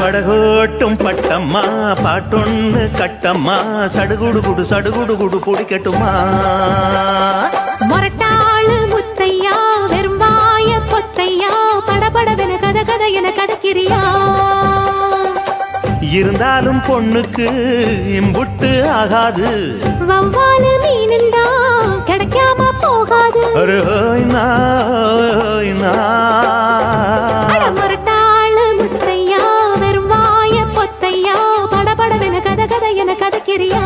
அடிபடகோட்டும் பட்டம்மா பாட்டொன்னு கட்டம்மா சடுகுடு குடு சடுகுடு குடு குடிக்கட்டுமா மொரட்டாளு முத்தையா வெறும்பாய பொத்தையா படபடவென கத கத என கதக்கிறியா இருந்தாலும் பொண்ணுக்கு இம்புட்டு ஆகாது வவ்வாலு மீனில்தா கிடைக்காம போகாது மொரட்டாளு முத்தையா வெறும்பாய பொத்தையா படபடவென கத கத என கதக்கிறியா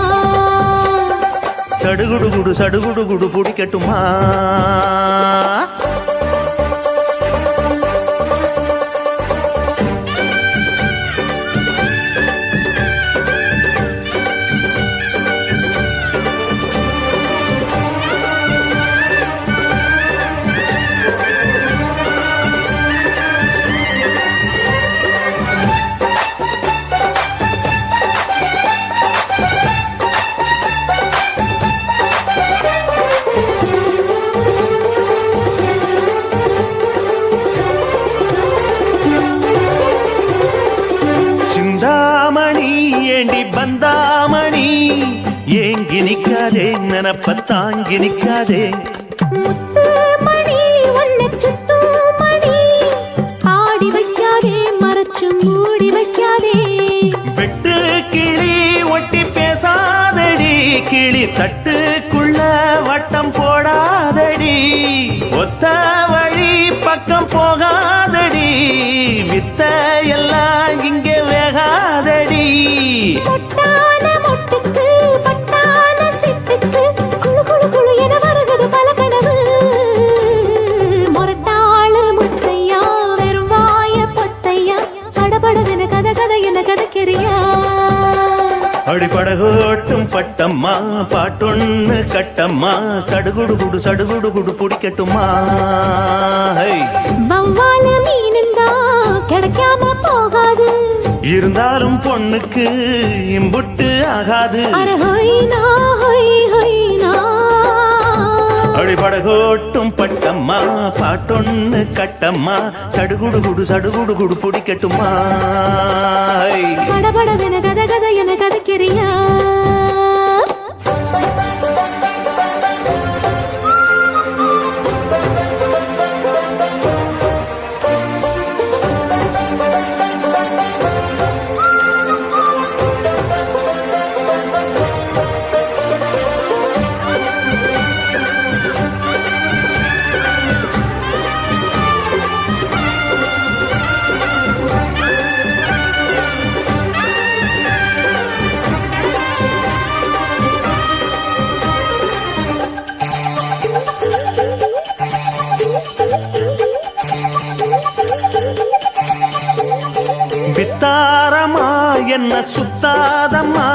சடுகுடு குடு சடுகுடு குடு குடிக்கட்டுமா சிந்தாமணி ஏண்டி பந்தாமணி ஏங்கி நிக்காதே நினப்ப தாங்கி நிக்காதே முத்து மணி ஒன்ன சுத்து மணி ஆடி வைக்காதே மறைச்சு மூடி வைக்காதே வெட்டு கிளி ஒட்டி பேசாதடி கிளி தட்டுக்குள்ள வட்டம் போடாதடி ஒத்த வழி பக்கம் போகாதடி வித்த எல்லாம் இங்கே வேகாதடி முட்டான முட்டுக்கு பட்டான சிட்டுக்கு குழு குழு குழு என வருகுது பல கனவு மொரட்டாளு முத்தையா வெறும் வாய பொத்தையா படபடவென கத கத என கதக்கிறியா அடிபடகோட்டும் பட்டம்மா பாட்டொன்னு கட்டம்மா சடுகுடு குடு சடுகுடு குடு பிடிக்கட்டுமா வவ்வாலு மீனில்தா கிடைக்காம போகாது இருந்தாலும் பொண்ணுக்கு இம்புட்டு ஆகாது அடிபடகோட்டும் பட்டம்மா பாட்டொன்னு கட்டம்மா சடுகுடு குடு சடுகுடு குடு பிடிக்கட்டுமா படபடவென கத கத என கதக்கிறியா வித்தாரமா என்ன சுத்தாதம்மா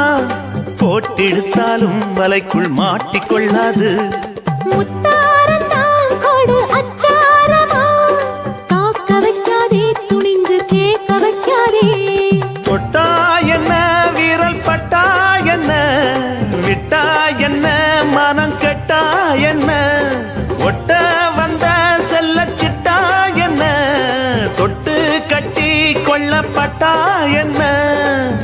போட்டிடுத்தாலும் வலைக்குள் மாட்டிக்கொள்ளாது முத்தாரந்தான் கொடு அச்சாரமா காக்க வைக்காதே துணிஞ்சு கேட்க வைக்காதே தொட்டா என்ன வீரல் பட்டா என்ன விட்டா என்ன மனம் கெட்டா என்ன ஒட்ட வந்த செல்ல சிட்டா என்ன தொட்டு கட்டி கொள்ளப்பட்டா என்ன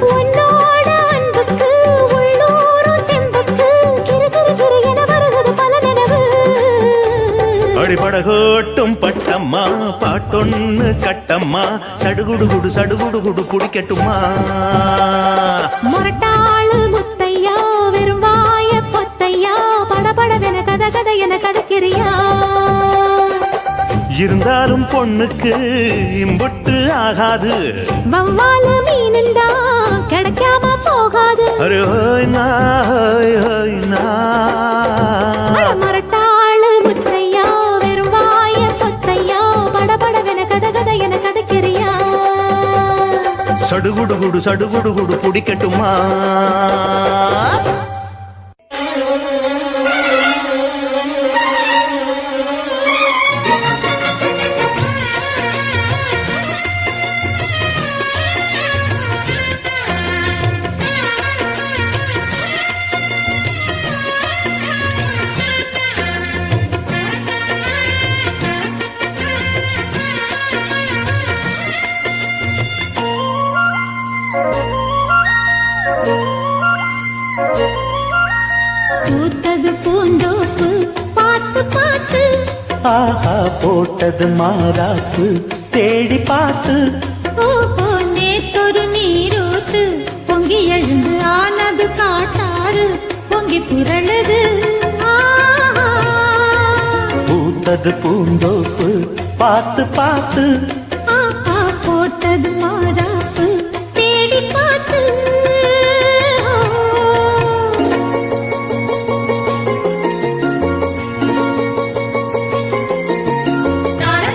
உன்னோட அன்புக்கு உள்ளூரும் செம்புக்கு கிரு கிரு கிரு என வருகுது பல நினைவு அடிபடகோட்டும் பட்டம்மா பாட்டொன்னு கட்டம்மா சடுகுடு குடு சடுகுடு குடு குடிக்கட்டுமா மொரட்டாளு முத்தையா வெறும் வாய பொத்தையா படபடவென கத கத என கதக்கிறியா இருந்தாலும் பொண்ணுக்கு இம்புட்டு ஆகாது வவ்வாலு மீனில்தா கிடைக்காம போகாது மொரட்டாளு முத்தையா வெறும் வாய பொத்தையா படபடவென கத கத என கதக்கிறியா சடுகுடு குடு சடுகுடு குடு குடிக்கட்டுமா ஆஹா போட்டது மாறாப்பு தேடி பார்த்து ஓஹோ நேத்தொரு நீரூத்து பொங்கி எழுந்து ஆனது காட்டாறு பொங்கி புரளுது பூத்தது பூந்தோப்பு பார்த்து பார்த்து ஆஹா போட்டது மாறாப்பு தேடி பார்த்து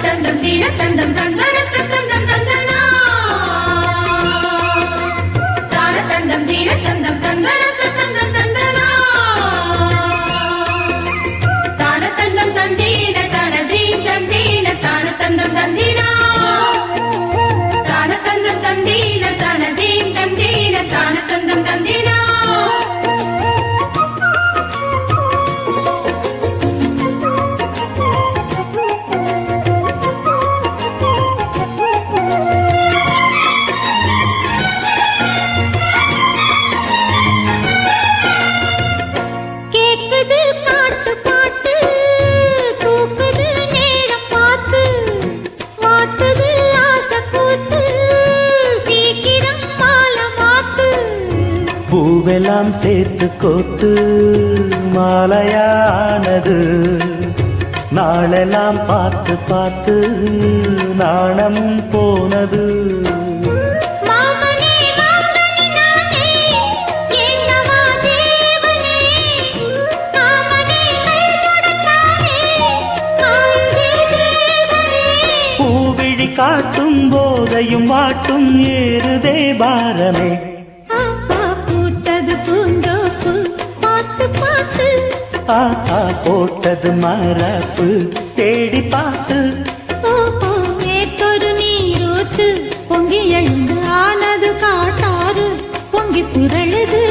தந்தம் தீன தந்தம் தந்தன தந்தம் தந்தனா தான தந்தம் தீன தந்தம் தந்தன தந்தம் தந்தனா தான தந்தம் தந்தீன தன தீம் தந்தீன தான தந்தம் தந்தீனா தான தந்தம் தந்தீன தன தீம் தந்தீன தான தந்தம் தந்தீனா கேக்குது காட்டு பாட்டு தூக்குது நேரம் பார்த்து மாட்டுது ஆசை கூத்து சீக்கிரம் மாலை மாத்து பூவெல்லாம் சேர்த்து கோத்து மாலையானது நாளெல்லாம் பார்த்து பார்த்து நாணம் போனது மாமனே மாமனே நானே என்னவா தேவனே மாமனே கைதொடத்தானே காய்ந்தே தேவனே பூவிழி காட்டும் போதையும் வாட்டும் ஏறுதே பாரமே ஆஹா பூத்தது பூந்தோப்பு பார்த்து பார்த்து ஆஹா போட்டது மரப்பு தேடி பார்த்து ஓஹோ நேத்தொரு நீரூத்து பொங்கி எழுந்து ஆனது காட்டாறு பொங்கி புரளுது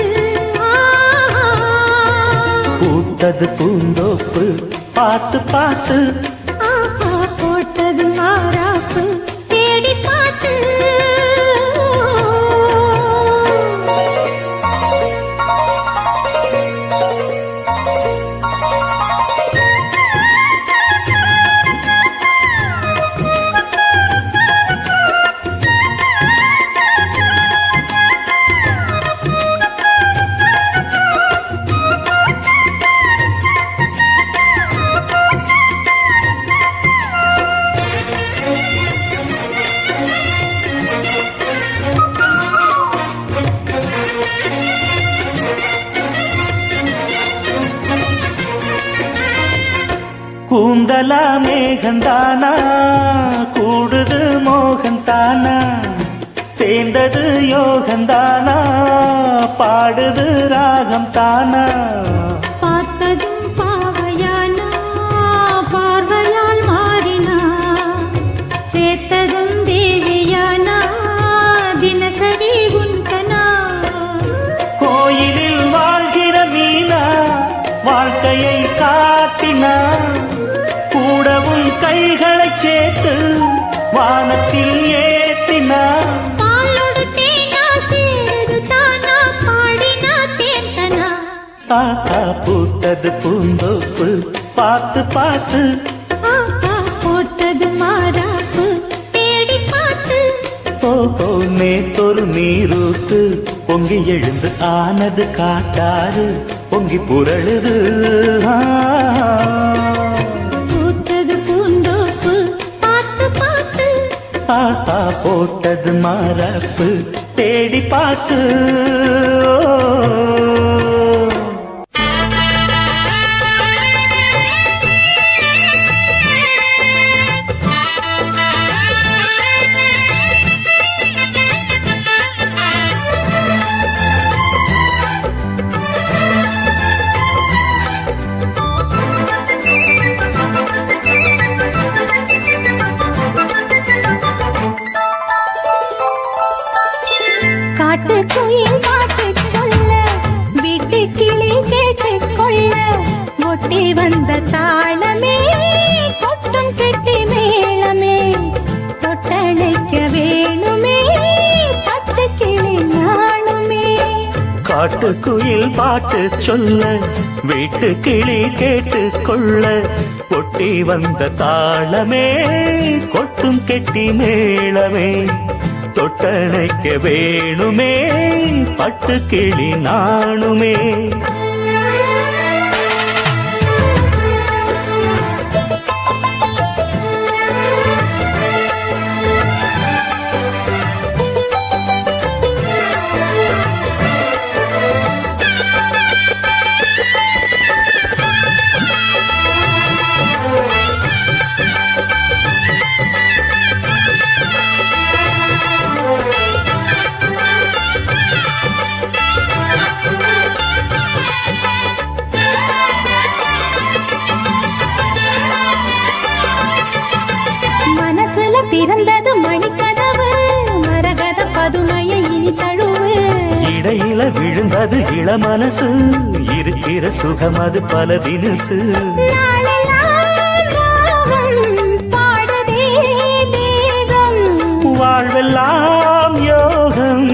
பூத்தது பூந்தோப்பு பார்த்து பார்த்து ஆஹா போட்டது மாறாப்பு தேடி பார்த்து கூந்தலா மேகந்தானா கூடுது மோகந்தானா சேர்ந்தது யோகந்தானா பாடுது ராகம் தானா பார்த்ததும் பாவையானா பார்வையால் மாறினா சேர்த்ததும் தேவியானா தினசரி உன்கனா கோயிலில் வாழ்கிற மீனா வாழ்க்கையை காட்டினா கூடவும் கைகளை சேர்த்து வானத்தில் ஏற்றினா பாலோடு தேனா சேருது தானா பாடினா தேன்கனா ஆஹா பூத்தது பூந்தோப்பு பார்த்து பார்த்து ஆஹா போட்டது மாறாப்பு தேடி பார்த்து ஓஹோ நேத்தொரு நீரூத்து பொங்கி எழுந்து ஆனது காட்டாறு பொங்கி புரளுது பூத்தது பூந்தோப்பு பார்த்து பார்த்து ஆஹா போட்டது மரப்பு தேடி பார்த்து காட்டுக்குயில் பாட்டு சொல்ல வீட்டு கிளி கேட்டுக் கொள்ள ஒட்டி வந்த தாளமே கொட்டும் கெட்டி மேளமே தொட்டழைக்க வேணுமே பட்டு கிளி நாணுமே காட்டுக்குயில் பாட்டு சொல்ல வீட்டு கிளி கேட்டு கொள்ள கொட்டி வந்த தாளமே கொட்டும் கெட்டி மேளமே தொட்டணைக்க வேணுமே பட்டு கிளி நாணுமே திறந்தது மணிக்கதவு மரகத பதுமைய இனி தழுவு இடையில விழுந்தது இளமனசு இருக்கிற சுகம் அது பல தினசு பாடுதே தேகம் வாழ்வெல்லாம் யோகம்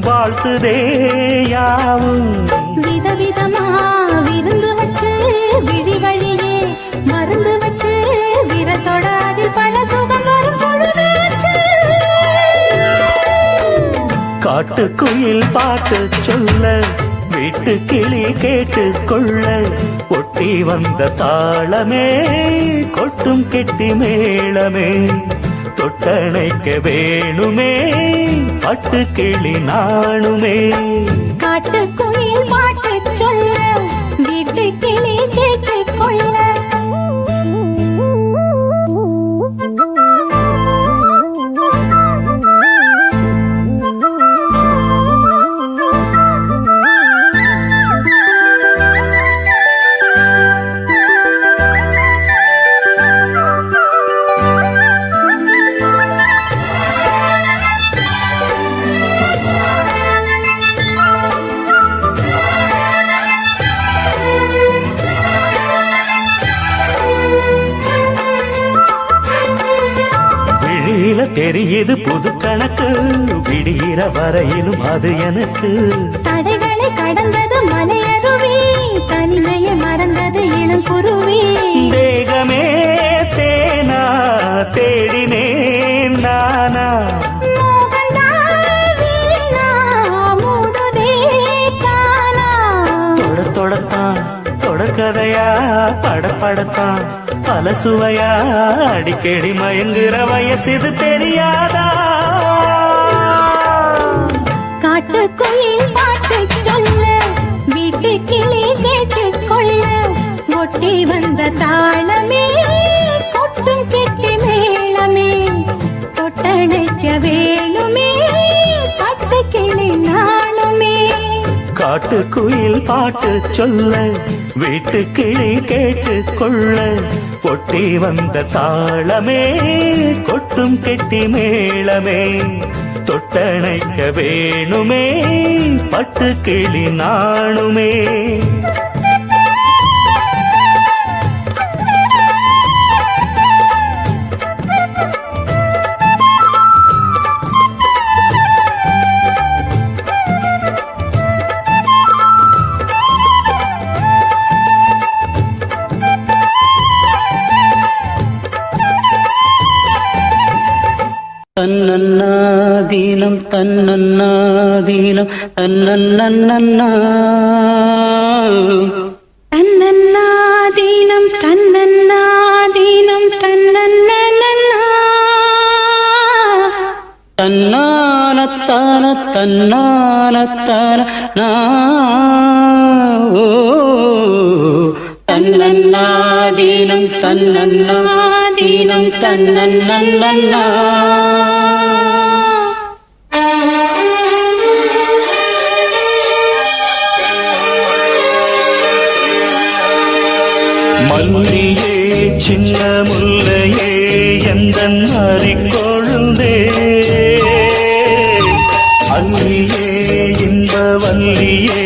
வாழ்த்துதே யாவும் விதவிதமா விருந்து வச்சு விழி வழியே மருந்து வச்சு விரத்தோட அதில் பல சுகம் வரும் பொழுது காட்டுக்குயில் பாட்டு சொல்ல வீட்டு கிளி கேட்டு கொள்ள ஒட்டி வந்த தாளமே கொட்டும் கெட்டி மேளமே தொட்டணைக்க வேணுமே பட்டு கிளி நாணுமே காட்டுக்குயில் பாட்டு சொல்ல வீட்டு கிளி கேட்டு கொள்ள தெரியுது புது கணக்கு விடிகிற வரையிலும் அது எனக்கு தடைகளை கடந்தது மலையருவி தனிமையை மறந்தது இளங்குருவி தேகமே தேனா தேடினேன் நானா தொடத்தான் தொடக்கதையா படப்படத்தான் பல சுவையா அடிக்கடி மயங்குற வயசு தெரியாதா காட்டுக்குயில் பாட்டு சொல்ல வீட்டு கிளி கேட்டு கொள்ள ஒட்டி வந்த தாளமே கொட்டும் கெட்டி மேளமே தொட்டணைக்க வேணுமே பட்டு கிளி நாளுமே காட்டுக்குயில் பாட்டு சொல்ல வீட்டு கிளி கேட்டு கொள்ள ஒட்டி வந்த தாளமே கொட்டும் கெட்டி மேளமே தொட்டணைக்க வேணுமே பட்டு கிளி நாணுமே தன்னன்னாதீனம் தன்னன்னாதீனம் தன்னன்னன்னா தன்னன்னாதீனம் தன்னன்னாதீனம் தன்னன்னன்னா தன்னானத்தான தன்னானத்தான ஓ தன்னன்னாதீனம் தன்னன்னாதீனம் தன்னன்னன்னா மல்லியே சின்ன முல்லையே எந்தன் அறிக்கொழுந்தே அல்லியே இன்ப வல்லியே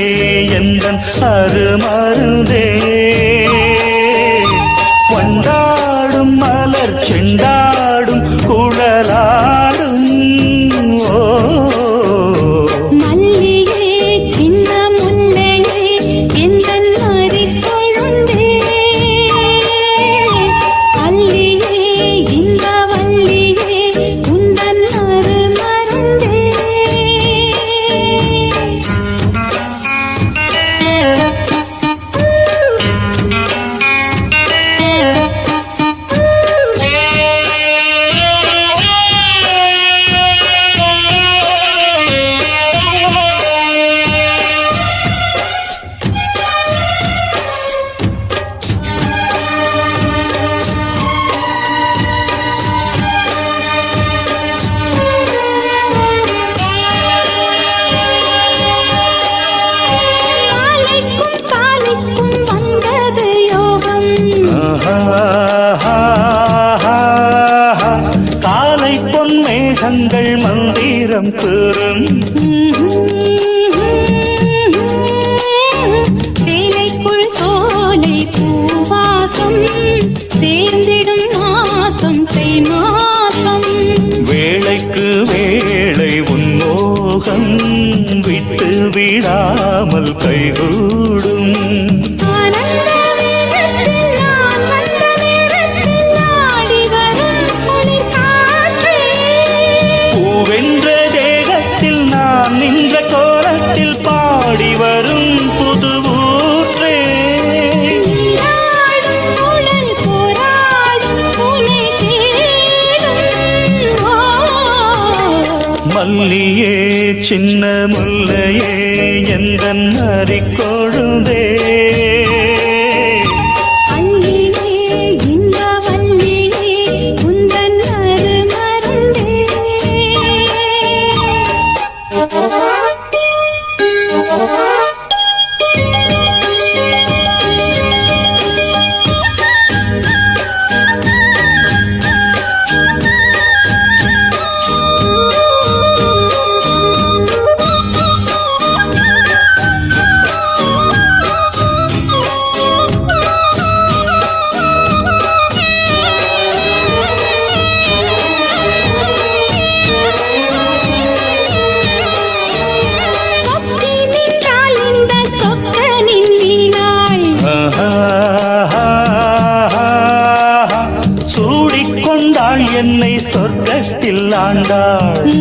எந்தன் அருமருந்தே கொண்டாடும் மலர் செண்டாடும் குழலாடும் ஓ விடாமல் கைகூடும். ஆனந்த வேகத்தில் நான் வந்த நேரத்தில் ஆடி வரும் குளிர் காற்றே. பூவென்ற தேகத்தில் நான் நின்ற கோலத்தில் பாடி வரும் புது ஊற்றே. நீராடும் உடல் போராடும் உனை தேடும். மல்லியே சின்ன முல்லையே எந்தன் அரிக்கொழுந்தே. அல்லியே இந்த வல்லியே உந்தன் அருமருந்தே. சொக்கி நின்றால் இந்த சொக்கனின் வீணாள். சூடிக்கொண்டாள் என்னை சொர்க்கத்தில் ஆண்டாள்.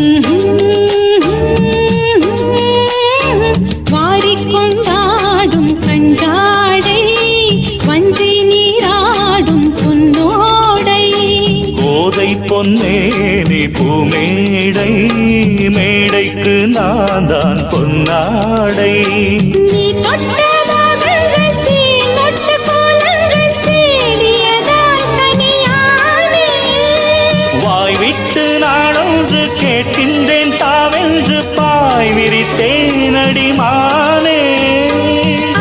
வாரிக்கொண்டாடும் கண்டாடை வஞ்சி நீராடும் பொன்னோடை. கோதை பொன்னேனி பூமேடை மேடைக்கு நான் தான் பொன்னாடை. நீ தொட்ட பாகங்கள் தீங்கொட்ட கோலங்கள் தேடியதால் தனியானே. வாய் விட்டு நாடொன்று கேட்கின்றேன் தாவென்று பாய் விரித்தேன் அடிமானே.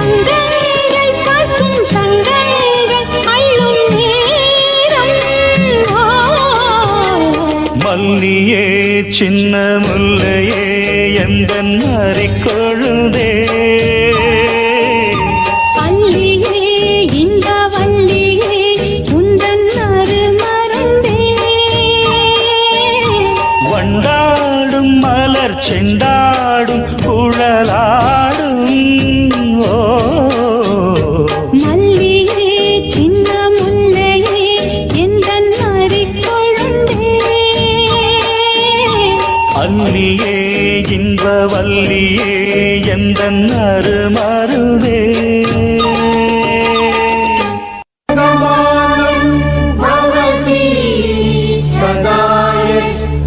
அங்கங்கள் பாசும் தங்கங்கள் அள்ளும் நேரம். மல்லியே சின்ன முல்லையே எந்தன் அரிக்கொழுந்தே. அல்லியே இந்த வல்லியே உந்தன் அருமருந்தே. வண்டாடும் மலர் செண்டாடும் குழலாடும். ஓ மல்லியே சின்ன முல்லையே எந்தன் அரிக்கொழுந்தே. அல்லியே இன்ப வல்லியே எந்தன் அருமருவே. भवति सदाय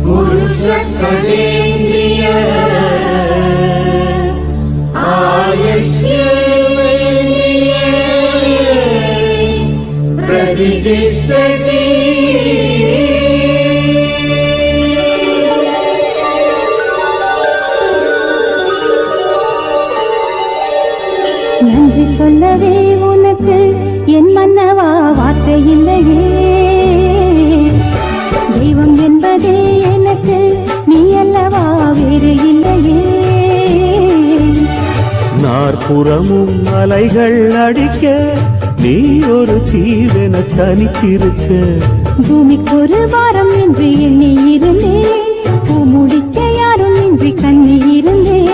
पुरुषसदेन्द्रिय आयुष्येन्द्रिये प्रतिष्ठति. நன்றி சொல்லவே உனக்கு என் மன்னவா வார்த்தை இல்லையே. தெய்வம் என்பதே எனக்கு நீ அல்லவா வேறு இல்லையே. நாற்புறமும் அலைகள் அடிக்க நீ ஒரு தீவென தனித்திருக்க. பூமிக்கு ஒரு வாரம் என்று எண்ணி இருந்தேன். பூ முடிக்க யாரும் இன்றி கண்ணி இருந்தேன்.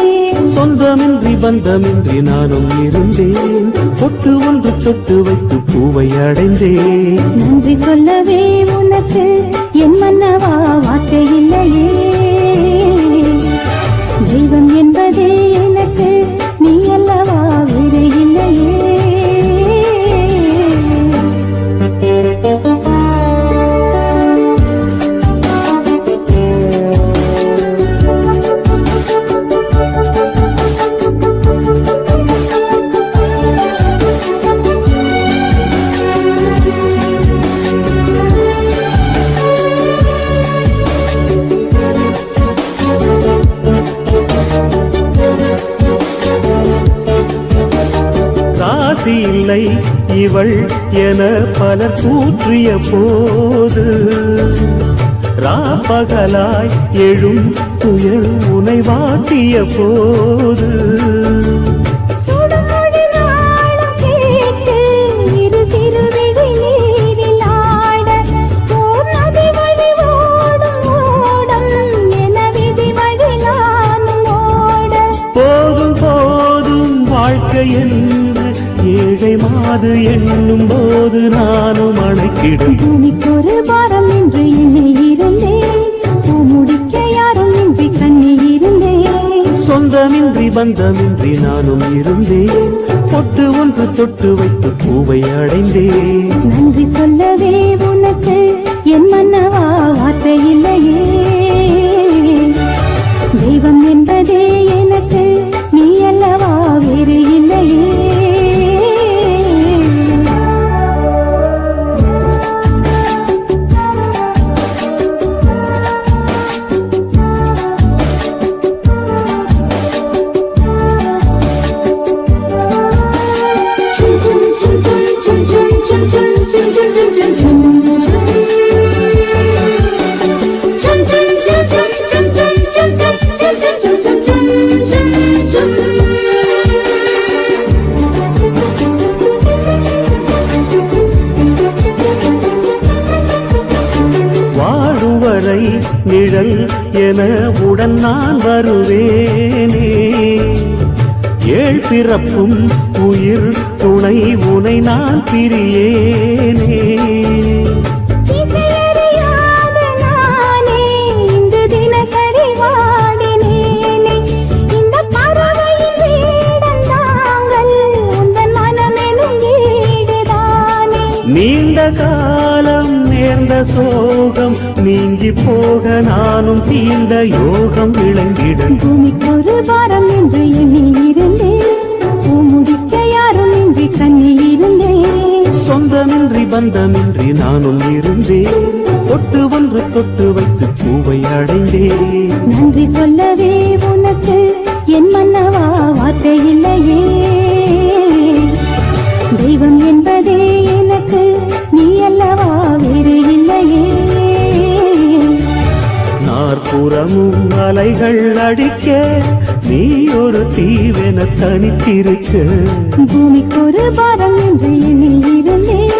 சொந்தமின்றி பந்தமின்றி நானும் இருந்தேன். பொட்டு ஒன்று தொட்டு வைத்து பூவை அடைந்தேன். நன்றி சொல்லவே உனக்கு என் மன்னவா வார்த்தை இல்லையே. தெய்வம் என்பதே எனக்கு நீ அல்லவா வேறு இல்லையே. ராசி இல்லை இவள் என பலர் கூற்றிய போது ராப்பகலாய் எழும் துயர் உனை வாட்டிய போது சுடுமொழி நாளும் கேட்டு இரு சிறுவிழி நீரில் ஆட ஓர் நதி வழி ஓடும் ஓடம் என விதி வழி நானும் ஓட போதும் வாழ்க்கை என்று ஏழை மாது எண்ணும் போது நானும் அணைக்கிடும். பூமிக்கொரு பாரம் என்று எண்ணி இருந்தேன், பூ முடிக்க யாரும் இன்றி கண்ணி இருந்தேன். சொந்தமின்றி பந்தமின்றி நானும் இருந்தேன், பொட்டு ஒன்று தொட்டு வைத்து பூவை அடைந்தேன். நன்றி சொல்லவே உனக்கு என் மன்னவா வார்த்தை இல்லையே. தெய்வம் என்பதே எனக்கு நீ அல்லவா வேறு இல்லையே. வாழுவரை நிழல் என உடன் நான் வருவேனே. ஏழ் பிறப்பும் உயிர் துணை உனை நான் பிரியேனே. இசையறியாத நானே இங்கு தினசரி வாடினேனே. இந்த பறவையின் வேடம் தாங்கள் உந்தன் மனமெனும் வீடுதானே. நீண்ட காலம் நேர்ந்த சோகம் நீங்கி போக நானும் தீர்ந்த யோகம் விளங்கிடும். பூமிக்கொரு பாரம் என்று எண்ணி இருந்தேன், பூ முடிக்க யாரும் இன்றி கண்ணி இருந்தேன். சொந்தமின்றி பந்தமின்றி நானும் இருந்தேன், பொட்டு ஒன்று தொட்டு வைத்து பூவை அடைந்தேன். நன்றி சொல்லவே உனக்கு என் மன்னவா வார்த்தை இல்லையே. தெய்வம் என்பதே எனக்கு நீ அல்லவா வேறு இல்லையே. நாற்புறமும் அலைகள் அடிக்க நீ ஒரு தீவென தனித்திருக்க. பூமிக்கொரு பாரம் என்று எண்ணி இருந்தேன்,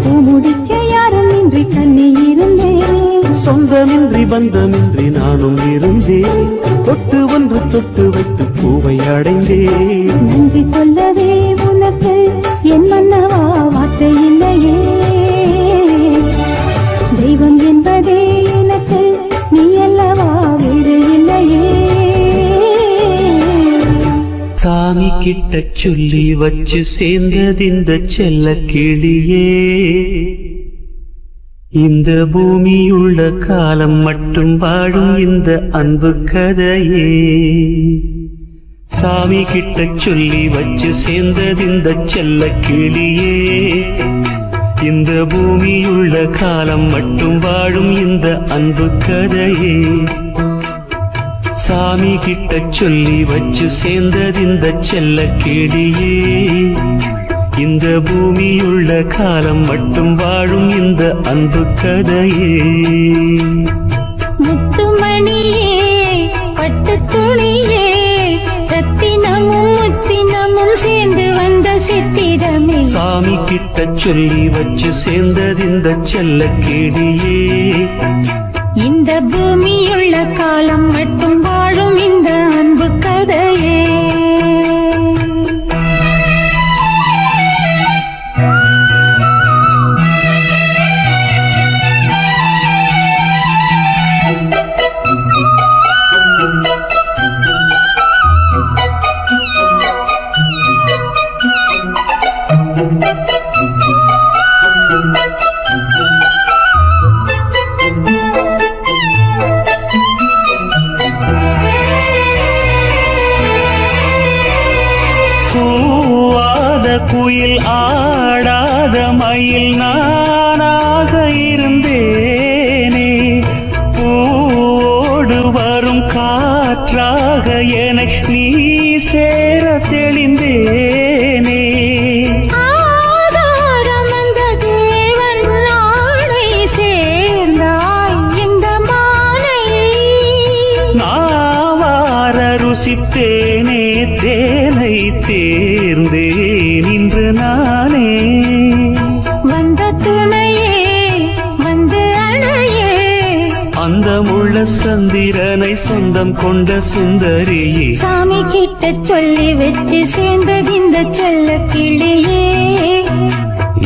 பூ முடிக்க யாரும் இன்றி கண்ணி இருந்தேன். சொந்தமின்றி பந்தமின்றி நானும் இருந்தேன், பொட்டு ஒன்று தொட்டு வைத்து பூவை அடைந்தேன். நன்றி சொல்லவே உனக்கு என் மன்னவா வார்த்தை இல்லையே. தெய்வம் என்பதே எனக்கு நீ அல்லவா வேறு இல்லையே. சாமி கிட்ட சொல்லி வச்சு சேர்ந்தது இந்த செல்ல கிளியே. இந்த பூமியுள்ள காலம் மட்டும் வாழும் இந்த அன்பு கதையே. சாமி கிட்ட சொல்லி வச்சு சேர்ந்தது இந்த செல்ல கிளியே. இந்த பூமியுள்ள காலம் மட்டும் வாழும் இந்த அன்பு கதையே. சாமி கிட்ட சொல்லி வச்சு சேர்ந்தது இந்த செல்ல கிளியே. இந்த பூமியுள்ள காலம் மட்டும் வாழும் இந்த அன்பு கதையே. முத்துமணியே பட்டு துணியே, ரத்தினமும் முத்தினமும் சேர்ந்து வந்த சித்திரமே. சாமி கிட்ட சொல்லி வச்சு சேர்ந்தது இந்த செல்ல கிளியே. இந்த பூமியுள்ள காலம் மட்டும் வாழும் இந்த அன்பு கதையே. கூவாத குயில் ஆடாத மயில் நானாக இருந்தேனே. பூவோடு வரும் காற்றாக என நீ சேர தெளிந்தேனே. ஆதாரம் அந்த தேவன் நாளை சேர்ந்தாய் இந்த மாலை. நாவார ருசித்தேனே தேனை தேர்ந்தேன் இன்று நானே. வந்த துணையே வந்து அணையே, அந்த முள்ள சந்திரனை சொந்தம் கொண்ட சுந்தரியே சாமி கிட்ட சொல்லி வச்சு சேர்ந்தது இந்த செல்ல கிளியே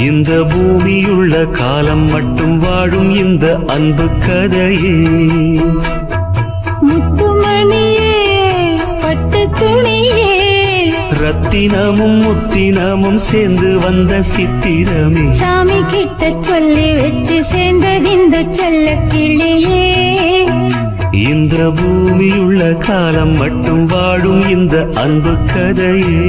இந்த பூமியுள்ள காலம் மட்டும் வாழும் இந்த அன்பு கதையே முத்துமணியே பட்டு துணியே ரத்தினமும் முத்தினமும் சேர்ந்து வந்த சித்திரமே சாமி கிட்ட சொல்லி வச்சு சேர்ந்தது இந்த செல்ல கிளியே இந்த பூமியுள்ள காலம் மட்டும் வாழும் இந்த அன்பு கதையே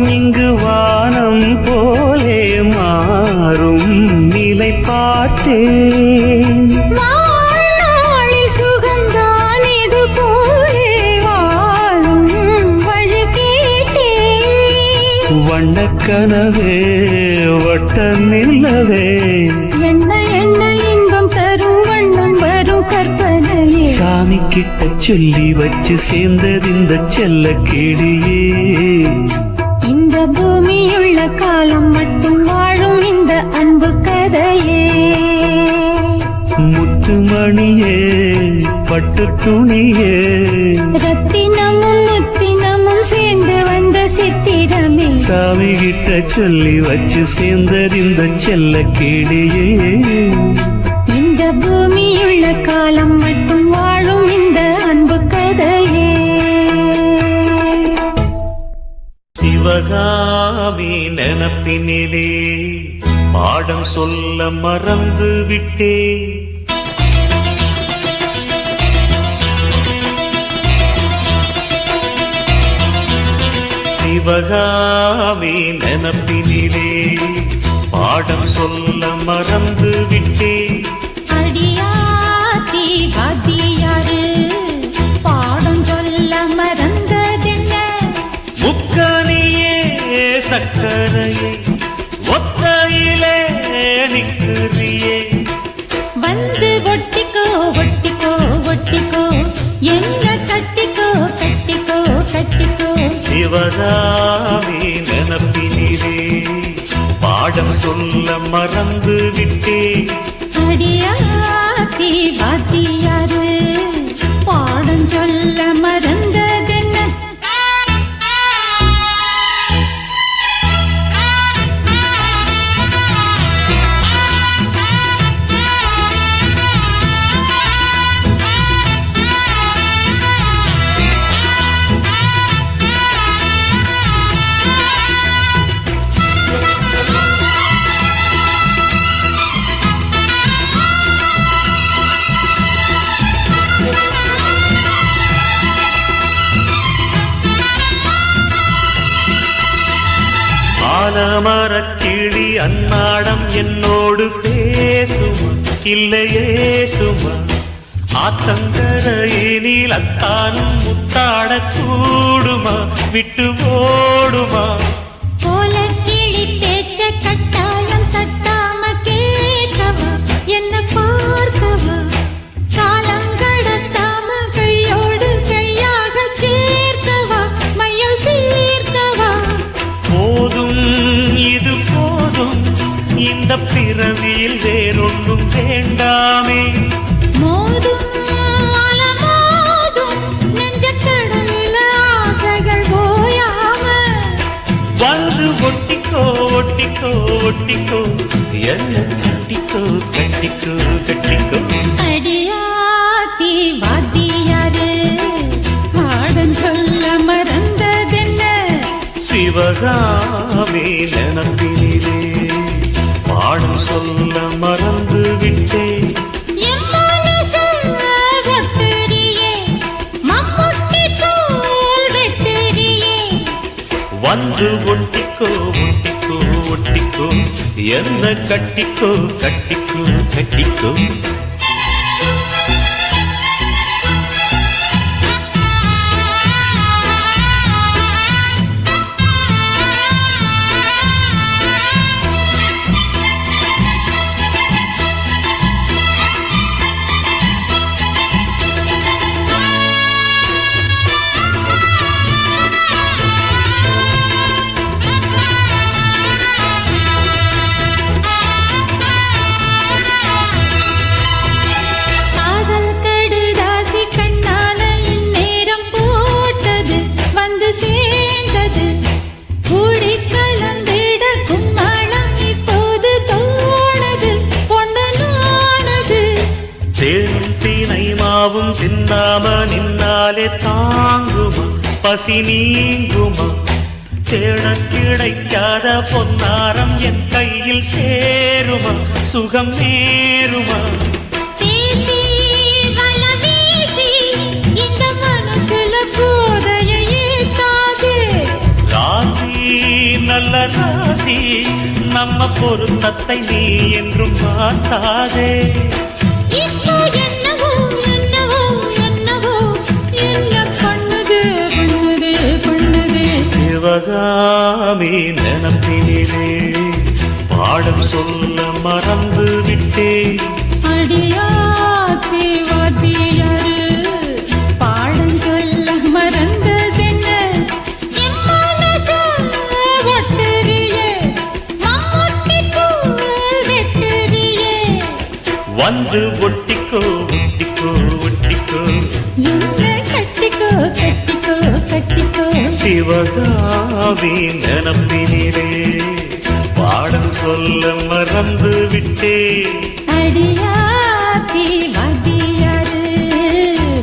இங்கு வானம் போலே மாறும் நிலை பார்த்தேன் வாழ்நாளில் சுகந்தான் இது போலே வாழும் வழி கேட்டேன் வண்ணக்கனவே வட்ட நில்லவே என்ன என்ன இன்பம் தரும் வண்ணம் வரும் கற்பனையே சாமி கிட்ட சொல்லி வச்சு சேர்ந்தது இந்த செல்ல கிளியே இந்த பூமியுள்ள காலம் மட்டும் வாழும் இந்த அன்பு கதையே முத்துமணியே பட்டு துணியே ரத்தினமும் முத்தினமும் சேர்ந்து வந்த சித்திரமே சாமி கிட்ட சொல்லி வச்சு சேர்ந்தது இந்த செல்ல கிளியே இந்த பூமியுள்ள காலம் மட்டும் வாழும் இந்த அன்பு கதையே சிவகாமி நினப்பினிலே பாடம் சொல்ல மறந்து விட்டே சிவகாமி நினப்பினிலே பாடம் சொல்ல மறந்து விட்டே அடியாத்தி வாத்தியாரு பாடம் சொல்ல மறந்ததென்ன முக்கனியே சக்கரையே ஒத்தையிலே நிற்கிறியே வந்து ஒட்டிக்கோ ஒட்டிக்கோ ஒட்டிக்கோ என்ன கட்டிக்கோ கட்டிக்கோ கட்டிக்கோ சிவகாமி நினப்பினிலே பாடம் சொல்ல மறந்து விட்டே அடியாத்தி வாத்தியாரு பாடம் சொல்ல மறந்ததென்ன ஆலமரக்கிளி அன்னாடம் என்னோடு பேசுமா இல்லையே சுமா ஆத்தங்கரையினில் அத்தானும் முத்தாட கூடுமா விட்டு ஓடுமா போல கிளி தேச்ச கட்டாயம் தட்டாம கேட்கவா என்ன பார்க்கவா காலம் கடத்தாம கையோடு கையாக சேர்க்கவா மையல் தீர்க்கவா போதும் இது போதும் இந்த பிறவியில் வேறொன்றும் வேண்டாமே மோதும் அலமோதும் நெஞ்ச கடல்ல ஆசைகள் போயாம வந்து ஒட்டிக்கோ ஒட்டிக்கோ ஒட்டிக்கோ என்ன கட்டிக்கோ கட்டிக்கோ கட்டிக்கோ அடியாத்தி வாத்தியாரு பாடம் சொல்ல மறந்த சிவகாமி நினப்பினிலே பாடம் சொல்ல மறந்து விட்டேன். என் மனசு ஒட்டுறியே, மம்முட்டி தோல் வெட்டுறியே. வந்து ஒட்டிக்கோ ஒட்டிக்கோ ஒட்டிக்கோ என்ன கட்டிக்கோ கட்டிக்கோ கட்டிக்கோ. காதல் கடுதாசி கண்ணால இந்நேரம் போட்டது வந்து சேர்ந்தது. கூடி கலந்திட கும்மாளம் இப்போது தோணது பொண்ணு நானது. தேனும் தீனை மாவும் சிந்தாம நின்னாலே தாங்குமா பசி நீங்குமா. தேடக் கிடைக்காத பொன்னாரம் என் கையில் சேருமா சுகம் நேருமா. பேசி வல வீசி இந்த மனசுல போதையை ஏத்தாது. ராசி நல்ல ராசி நம்ம பொருத்தத்தை நீ என்றும் மாட்டாதே. இப்போ என்னவோ என்னவோ என்னவோ என்ன பண்ணுது பண்ணுது பண்ணுது. சிவகாமி நினப்பினிலே பாடம் சொல்ல மறந்து விட்டேன். அடியாத்தி வாத்தியாரு பாடம் சொல்ல மறந்ததென்ன. என் மனசு ஒட்டுறியே, மம்முட்டி தோல் வெட்டுறியே. வந்து ஒட்டிக்கோ ஒட்டிக்கோ ஒட்டிக்கோ என்ன கட்டிக்கோ கட்டிக்கோ கட்டிக்கோ. சிவகாமி நினப்பினிலே பாடம் சொல்ல மறந்து விட்டேன். அடியாத்தி வாத்தியாரு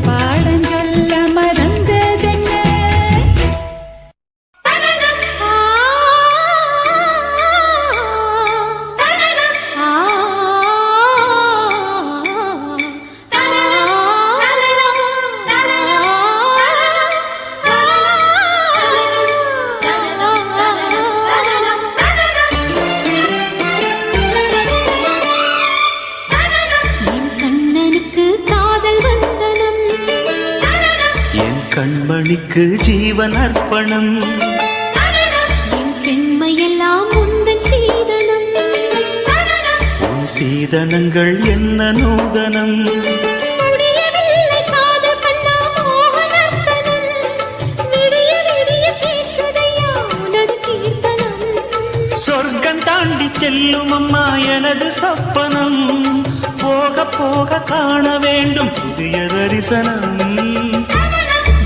பாடம் சொல்ல மறந்ததென்ன. என் கண்ணனுக்கு காதல் வந்தனம். என் கண்மணிக்கு ஜீவன் அர்ப்பணம். என் பெண்மையெல்லாம் உந்தன் சீதனம். உன் சீதனங்கள் என்ன நூதனம். முடியவில்லை காதல் கண்ணா மோகனர்த்தனம். விடிய விடிய கேட்குதையா உனது கீர்த்தனம். சொர்க்கம் தாண்டி செல்லும் அம்மா எனது சொப்பனம். போக போக காண வேண்டும் புதிய தரிசனம்.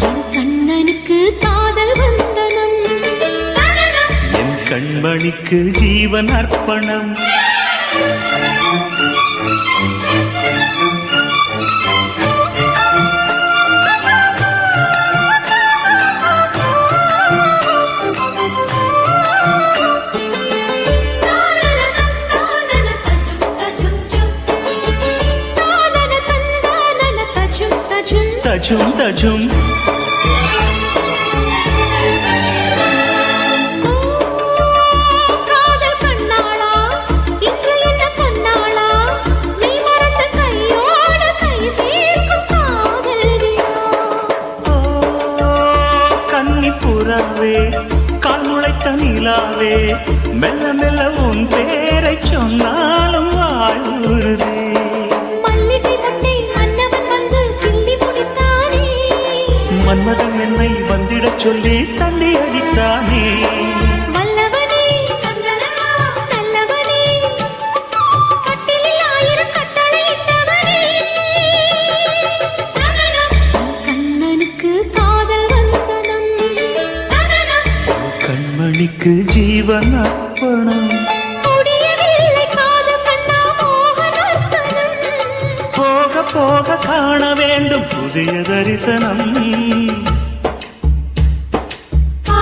என் கண்ணனுக்கு காதல் வந்தனம். என் கண்மணிக்கு ஜீவன் அர்ப்பணம். தஜும் தஜும் காதல் கண்ணாளா இன்று என்ன கண்ணாளா. நீ மறந்த கையோடு கை சேர்க்கும் காதலியா. கன்னி புறாவே கால் முளைத்த நிலாவே மெல்ல மெல்ல உன் பேரை சொன்னாலும் வாழ்வுறுதே. மல்லிகை முட்டை மன்னவன் வந்து கிள்ளி முடித்தானே. மன்மதன் என்னை வந்திடச் சொல்லி தள்ளி அடித்தானே. வல்லவனே நல்லவனே கட்டிலில் 1000 கட்டளையிட்டவனே. கண்ணனுக்கு காதல் வந்தனம். கண்மணிக்கு ஜீவன் அர்ப்பணம். முடியவில்லை காதல் கண்ணா மோகனர்த்தனம். போக போக காண வேண்டும் புதிய தரிசனம். ஆ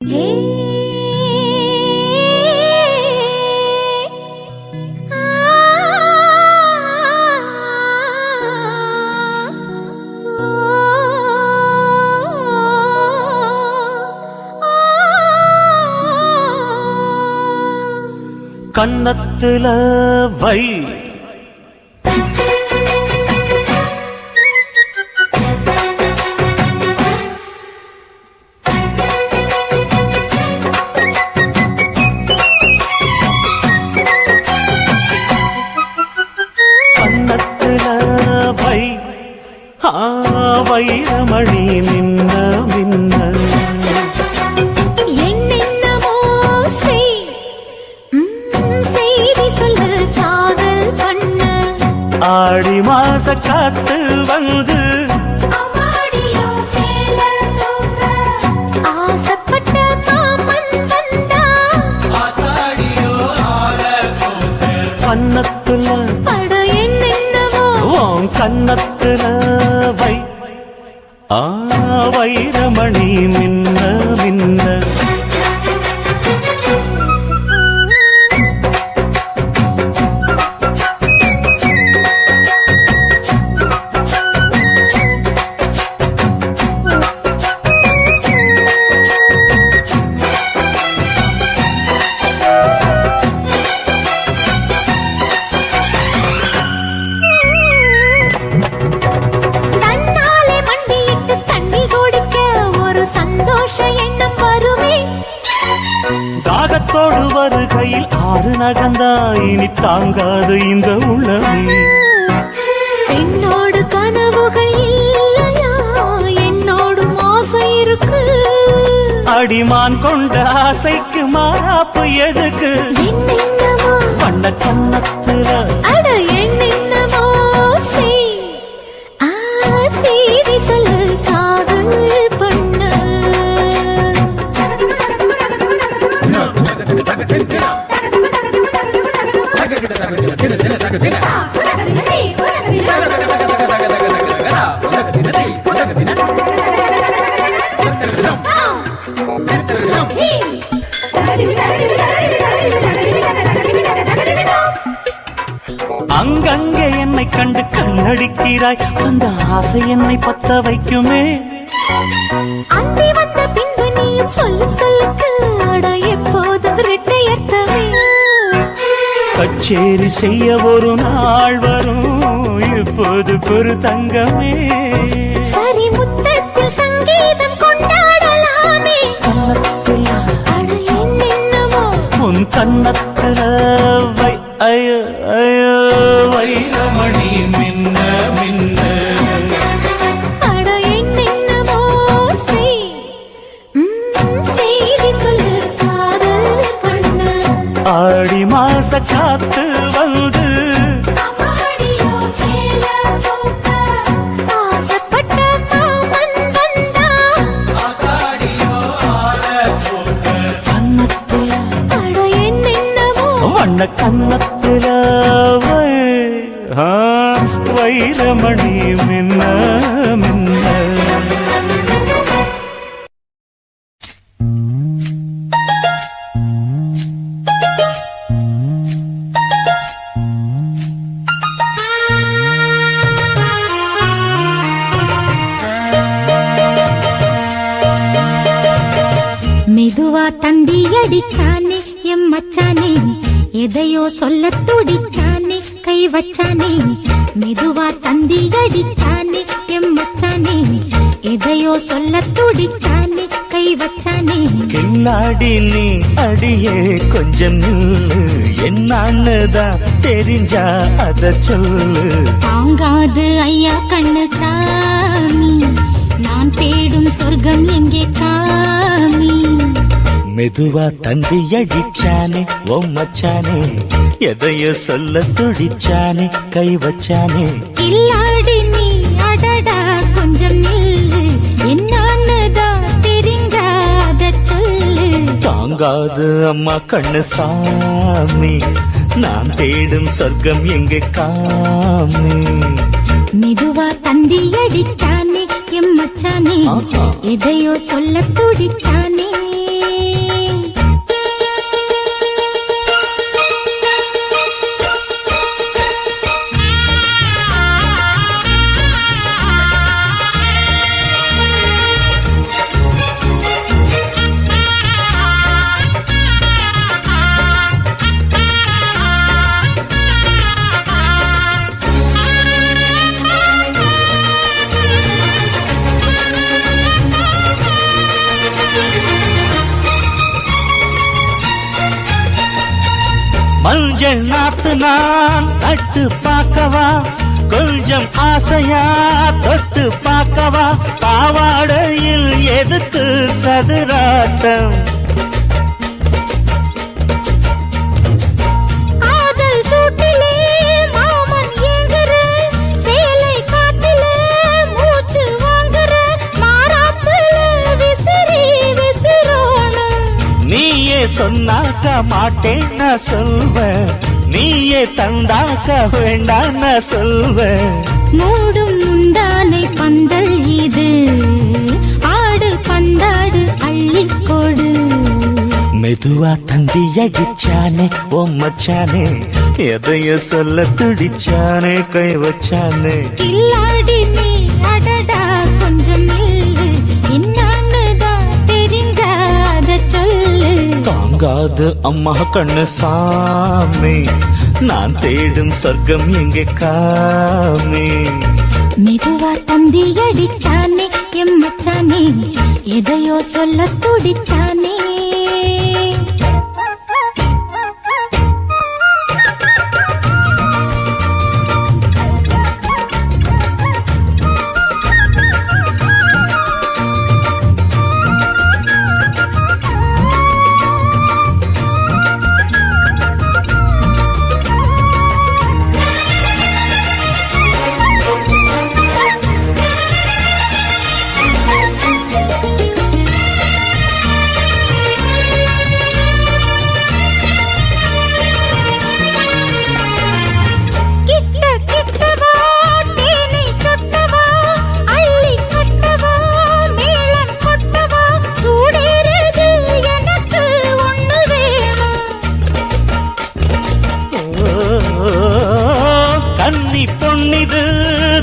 ஹே கன்னத்துல வை கன்னத்துல வை வைரமணி மின்ன மின்ன என்னென்னமோ செய் செய்தி சொல்லு காதல் பண்ண ஆடி மாச காத்து வந்து ஆசைப்பட்ட மாமன் வந்தா கன்னத்துல பட என்னென்னமோ உன் கன்னத்துல வை வைரமணி மின்ன மின்ன தன்னாலே மண்டியிட்டு தண்ணி குடிக்க ஒரு சந்தோஷ எண்ணம் வருமே தாகத்தோடு வருகையில் ஆறு நகந்தா இனி தாங்காது இந்த உள்ளமே என்னோடு கனவுகள் இல்லையா என்னோடு ஆசை இருக்கு அடிமான் கொண்ட ஆசைக்கு மாறாப்பு எதுக்கு என்னென்னமோ வண்ண கன்னத்துல அட என்னென்னமோ செய் செய்தி சொல்லு காதல் பண்ண அங்கங்கே என்னை கண்டு கண்ணடிக்கிறாய் அந்த ஆசை என்னை பத்த வைக்குமே அந்தி வந்த பின்பு நீயும் சொல்லும் சொல்லுக்கு அட எப்போதும் இரட்டையர்த்தமே கச்சேரி செய்ய ஒரு நாள் வரும் இப்போது ஒரு தங்கமே சரி முத்தத்தில் சங்கீதம் கொண்டாடலாமே கன்னத்துல அட என்னென்னவோ உன் கன்னத்துல வை ஐயோ ஐயோ வைரமணி மின்ன மின்ன அட என்னென்னவோ செய் செய்தி சொல்லு காதல் பண்ண ஆடி மாச காத்து வந்து ஆசைப்பட்ட மாமன் வந்தா கன்னத்துல அட என்னென்னவோ வண்ண கன்னத்துல வை மணி மின்ன மின்ன. மெதுவா தந்தி அடிச்சானே எம் மச்சானே, எதையோ சொல்ல துடிச்சானே கை வச்சானே. மெதுவா தந்தி அடிச்சானே எம் மச்சானே, எதையோ சொல்ல துடிச்சானே கை வச்சானே. கில்லாடி நீ அடியே கொஞ்சம் நில்லு, என்னான்னுதான் தெரிஞ்சா அத சொல்லு. தாங்காது ஐயா கண்ணு சாமி, நான் தேடும் சொர்க்கம் எங்கே காமி. மெதுவா தந்தி அடிச்சானே ஓ மச்சானே, எதையோ சொல்ல துடிச்சானே கை வச்சானே. இல்லாடி நீ அடடா கொஞ்சம் நில்லு, என்னான்னுதான் தெரிஞ்சாத சொல்லு. தாங்காது அம்மா கண்ணு சாமி, நான் தேடும் சொர்க்கம் எங்கே காமி. மெதுவா தந்தி அடிச்சானே எம் மச்சானே, எதையோ சொல்ல துடிச்சானே. மஞ்சள் நாத்து நான் நட்டு பார்க்கவா, கொஞ்சம் ஆசையா தொட்டு பார்க்கவா. பாவாடையில் எதுக்கு சதுராட்டம், காதல் சூட்டிலே மாமன் ஏங்குற, சேலை காட்டிலே மூச்சு வாங்குற, மாறாப்புல விசிறி விசிறோணும். நீயே சொன்னாக்க மாட்டேன் நான் சொல்வேன், நீயே தந்தாக்க வேண்டாம் நான் சொல்வேன். மூடும் முந்தானை பந்தல் இது, ஆடு பந்தாடு அள்ளிக்கோடு. மெதுவா தந்தி அடிச்சானே ஓ மச்சானே, எதையோ சொல்ல துடிச்சானே கை வச்சானே. கில்லாடி நீ அடடா கொஞ்சம் நில்லு, என்னான்னுதான் தெரிஞ்சாத சொல்லு. தாங்காது அம்மா கண்ணு சாமி, நான் தேடும் சொர்க்கம் எங்கே காமி. மெதுவா தந்தி அடிச்சானே எம் மச்சானே, எதையோ சொல்ல துடிச்சானே.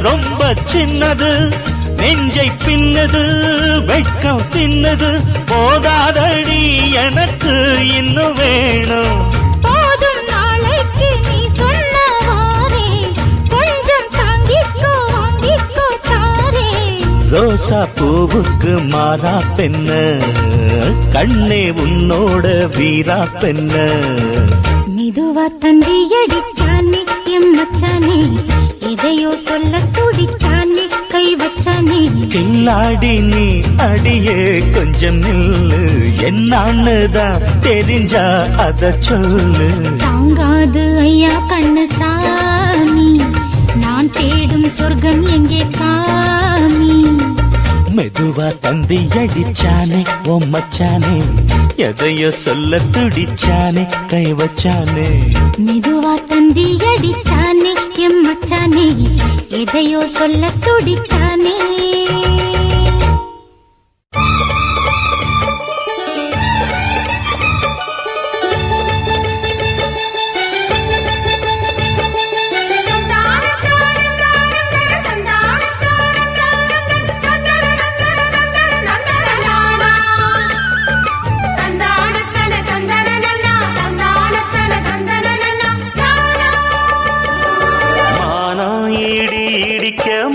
ரொம்ப சின்னது, நெஞ்சை பின்னது, வெட்கம் தின்னது, போதாதடி எனக்கு இன்னும் வேணும். போதும் நாளைக்கு நீ சொன்னவாரே, கொஞ்சம் தாங்கிக்கோ வாங்கிக்கோ தாரே. ரோசா பூவுக்கு மாறா பெண்ண, கண்ணே உன்னோட வீரா பெண்ண. மெதுவா தந்தி அடிச்சானே எம் மச்சானே, எதையோ சொல்ல துடிச்சானே கை வச்சானே. கில்லாடி நீ அடியே கொஞ்சம் நில்லு, என்னான்னுதான் தெரிஞ்சா அத சொல்லு. தாங்காது ஐயா கண்ணு சாமி, நான் தேடும் சொர்க்கம் எங்கே காமி. மெதுவா தந்தி அடிச்சானே ஓ மச்சானே, எதையோ சொல்ல துடிச்சானே கை வச்சானே. மெதுவா தந்தி அடிச்சானே எம் மச்சானே எதையோ சொல்ல துடித்தானே.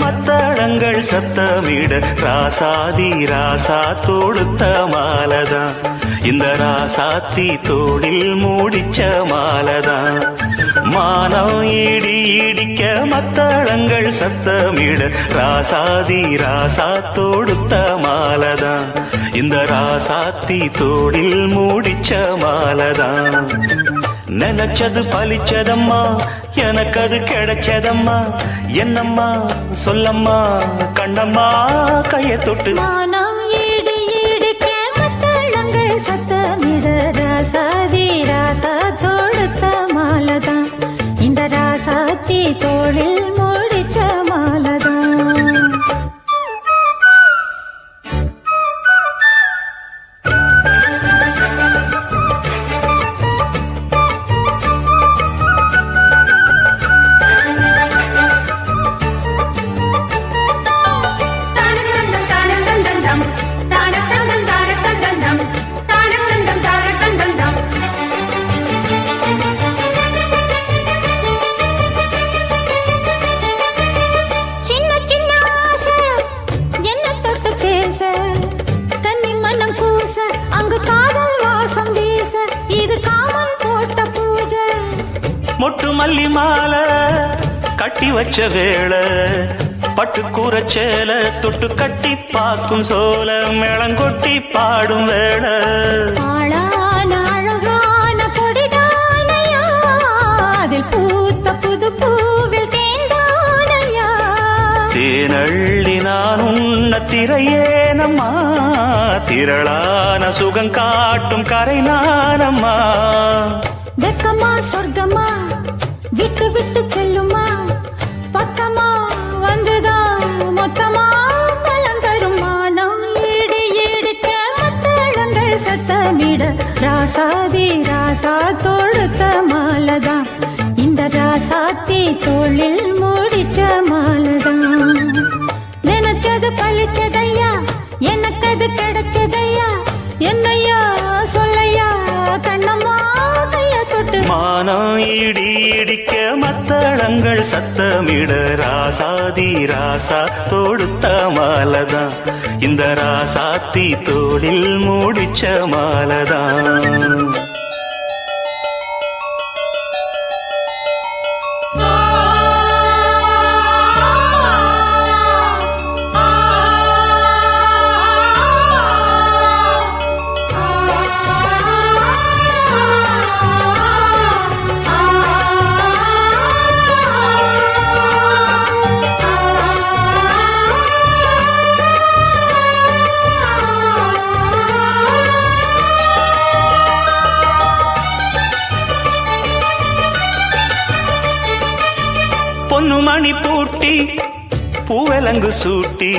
மத்தளங்கள் சத்தமிட ராசாதி ராசா தொடுத்த மாலதான் இந்த ராசாத்தி தோளில் மூடிச்ச மாலதான். மானம் இடி இடிக்க மத்தளங்கள் சத்தமிட ராசாதி ராசா தொடுத்த மாலதான் இந்த ராசாத்தி தோளில் மூடிச்ச மாலதான். நினைச்சது பலிச்சதம்மா எனக்கு அது கிடைச்சதம்மா என்னம்மா சொல்லம்மா கண்ணம்மா கைய தொட்டு. மானம் இடி இடிக்க மத்தளங்கள் சத்தமிட ராசாதி ராசா தொடுத்த மாலதான் இந்த ராசாத்தி தோளில் மூடிச்ச மாலதான். மொட்டு மல்லி மாலை கட்டி வச்ச வேளை பட்டு கூரச்சேல தொட்டு கட்டி பாக்கும் சோல மேளங்கொட்டி பாடும் வேளை. அழகான கொடிதானையா அதில் பூத்த புது பூவில் தேந்தானையா. தேனள்ளி நான் உன்ன திரையேனம்மா திரளான சுகம் காட்டும் கரை நானம்மா. வெக்கமா சொர்க்கமா விட்டு விட்டு செல்லுமா பக்கமா வந்துதான் மொத்தமா பலம் தரும். மானம் ஈடு ஈடுக்க மத்தளங்கள் சத்தமிட ராசாதி ராசா தொடுத்த மாலதான் இந்த ராசாத்தி தோளில் மூடிச்ச மாலதான். நினைச்சது பழிச்சதையா எனக்கு அது கிடைச்சதையா என்னையா சொல்லையா கண்ணம்மா கைய தொட்டு. மானம் இடி இடிக்க மத்தளங்கள் சத்தமிட ராசாதி ராசா தொடுத்த மாலதான் இந்த ராசாத்தி தோளில் மூடிச்ச மாலதான். பொன்னு மணி பூட்டி பூவலங்கு சூட்டி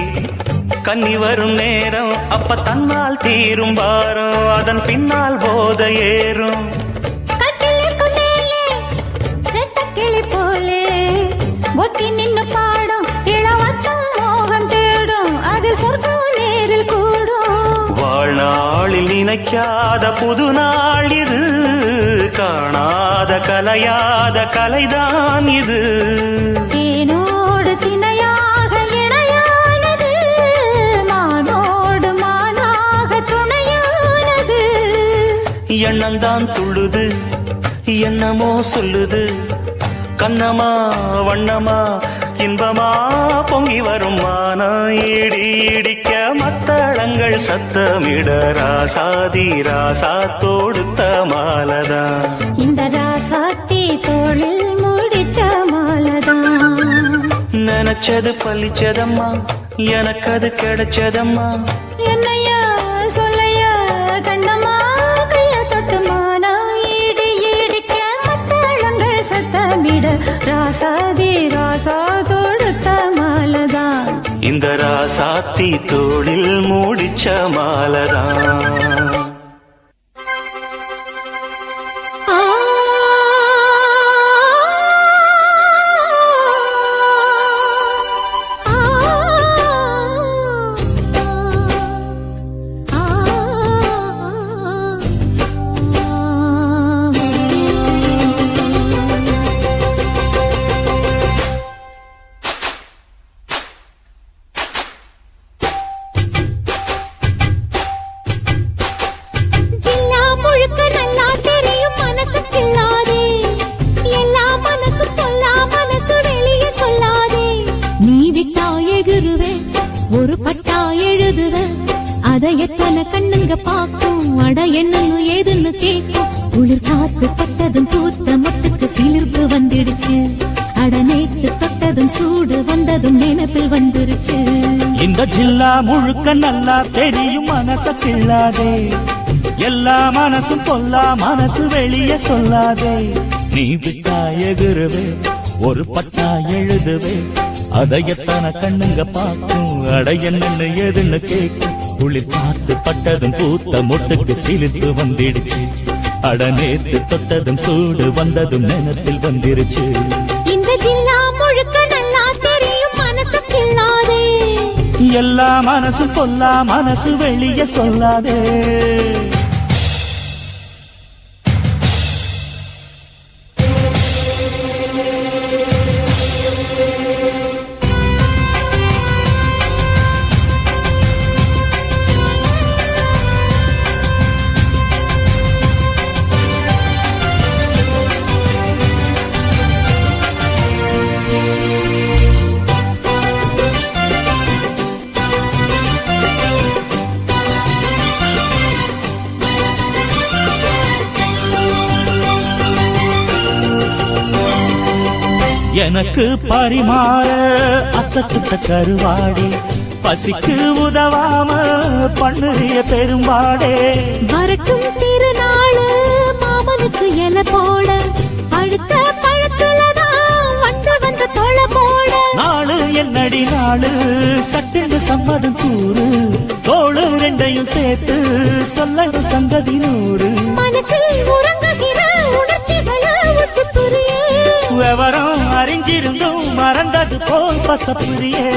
கன்னி வரும் நேரம் அப்ப தன்னால் தீரும் பாரம் அதன் பின்னால் போத ஏறும். கிளி போலே ஒட்டி நின்னு பாடும் இளவட்டம் மோகம் தேடும் அது சொர்க்கம் நேரில் கூடும். வாழ்நாளில் நினைக்காத புது நாள் இது காணாத கலையாத கலைதான் இது. தேனோடு திணையாக இணையானது மானோடு மானாக துணையானது. எண்ணந்தான் துள்ளுது என்னமோ சொல்லுது கண்ணமா வண்ணமா இன்பமா பொங்கி வரும். மானம் இடி இடிக்க மத்தளங்கள் சத்தமிட ராசாதி ராசா தொடுத்த மாலதான் இந்த ராசாத்தி தோளில் மூடிச்ச மாலதான். நினைச்சது பழிச்சதம்மா எனக்கு அது கிடைச்சதம்மா என்னையா சொல்லையா கண்ணம்மா கைய தொட்டு. மானம் ஈடு ஈடிக்க மத்தளங்கள் சத்தமிட ராசாதி ராசா தொடுத்த மாலதான் இந்த ராசாத்தி தோளில் மூடிச்ச மாலதான். ஒரு பட்டா எழுதுவ அதை எத்தனை கண்ணுங்க பாக்கும் அட என்னன்னு ஏதுன்னு கேட்கும் குளிர் காத்து பட்டதும் பூத்த மொட்டுக்கு சிலிர்ப்பு வந்துடுச்சு அட நேத்து தொட்டதும் சூடு வந்ததும் நினைப்பில் வந்துருச்சு இந்த ஜில்லா முழுக்க நல்லா தெரியும் மனச கிள்ளாதே எல்லா மனசும் பொல்லா மனசு வெளியே சொல்லாதே நீ விட்டா எகுருவே ஒரு பட்டா எழுதுவே அதை எத்தனை கண்ணுங்க பார்க்கும் அட என்னன்னு ஏதுன்னு கேட்கும் குளிர் காத்து பட்டதும் பூத்த மொட்டுக்கு சிலிர்த்து வந்துடுச்சு அட நேத்து தொட்டதும் சூடு வந்ததும் நினைப்பில் வந்துருச்சு இந்த ஜில்லா முழுக்க நல்லா தெரியும் மனசு கிள்ளாதே எல்லா மனசும் பொல்லா மனசு வெளியே சொல்லாதே எனக்கு பரிமாற அத்த சுத்த கருவாடே பசிக்கு உதவாம பண்ணுறிய பெரும்பாடே வரட்டும் திருநாளு மாமனுக்கு இல போட அடுத்த பழத்துலதான் வந்து தொலை போட நாளு என்னடி நாளு சட்டென்று சம்மதம் கூறு தோளு ரெண்டையும் சேர்த்து சொல்லணும் சங்கதி நூறு மனசில் உறங்குகிற உணர்ச்சிகள உசுப்புரியே விவரம் அறிஞ்சிருந்தும் மறந்தது போல் பசப்புரியே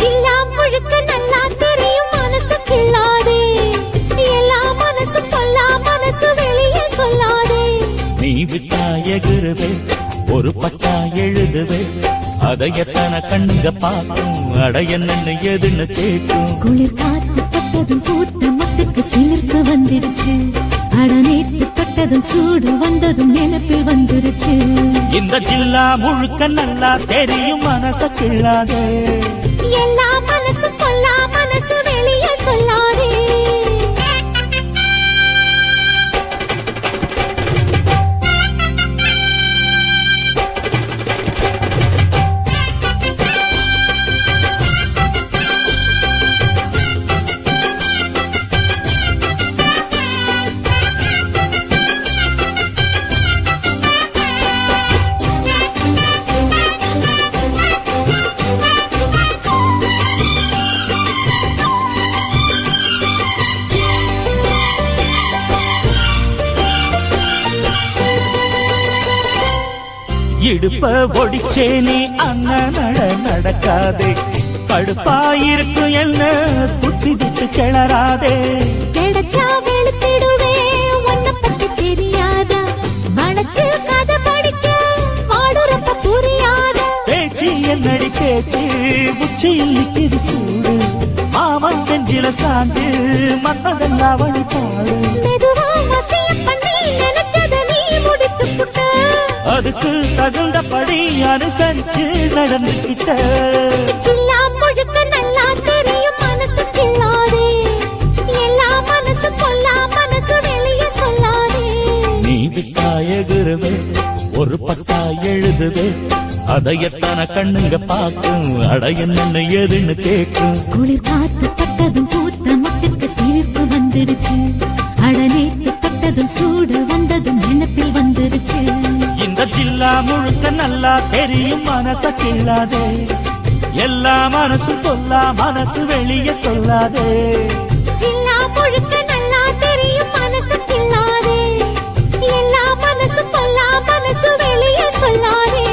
ஜில்லா முழுக்க நல்லா தெரியும் மனசு கிள்ளாதே எல்லா மனசு பொல்லா மனசு வெளியே சொல்லாதே நீ விட்டா எகுருவே ஒரு பட்டா எழுதுவே அதை எத்தனை கண்ணுங்க பார்க்கும் அட என்னன்னு எதுன்னு கேட்கும் குளிர் காத்து பட்டதும் பூத்த மொட்டுக்கு சிலிர்ப்பு வந்துடுச்சு அட நேத்து பட்டதும் சூடு வந்ததும் நினைப்பில் வந்துருச்சு இந்த ஜில்லா முழுக்க நல்லா தெரியும் மனச கிள்ளாதே எல்லா மனசு பொல்லா மனசு வெளியே சொல்லாதே இடுப்ப ஒடிச்சேனே அண்ணன் நடக்காதே கடுப்பாயிருக்கும் என்ன புத்தி விட்டு கிளறாதே கிடைச்சா வெளுத்திடுவே உன்னை பத்தி தெரியாதா வளைச்சு கதை படிக்க பாடுறப்ப புரியாத பேச்சு என்னடி பேச்சு உச்சியில் நிற்கிது சூடு மாமன் நெஞ்சில சாந்து மன்னதெல்லாம் வழிபாடு மெதுவா வசிய பண்ணி நினைச்சத நீ முடித்து புட்ட அதுக்கு தகுந்தபடி அனுசரிச்சு நடந்துகிட்ட ஜில்லா முழுக்க நல்லா தெரியும் மனசு கிள்ளாதே எல்லா மனசு பொல்லா மனசு வெளியே சொல்லாதே நீ விட்டா எகுருவே ஒரு பட்டா எழுதுவே அதை எத்தனை கண்ணுங்க பார்க்கும் அட என்னன்னு எதுன்னு கேட்கும் குளிர் காத்து பட்டதும் பூத்த மொட்டுக்கு சிலிர்ப்பு வந்துடுச்சு அட நேத்து தொட்டதும் சூடு வந்ததும் நினைப்பில் வந்துருச்சு இந்த ஜில்லா முழுக்க நல்லா தெரியும் மனச கிள்ளாதே எல்லா மனசும் கொல்லா மனசு வெளியே சொல்லாதே ஜில்லா முழுக்க நல்லா தெரியும் மனசு கிள்ளாதே எல்லா மனசு கொல்லா மனசு வெளியே சொல்லாதே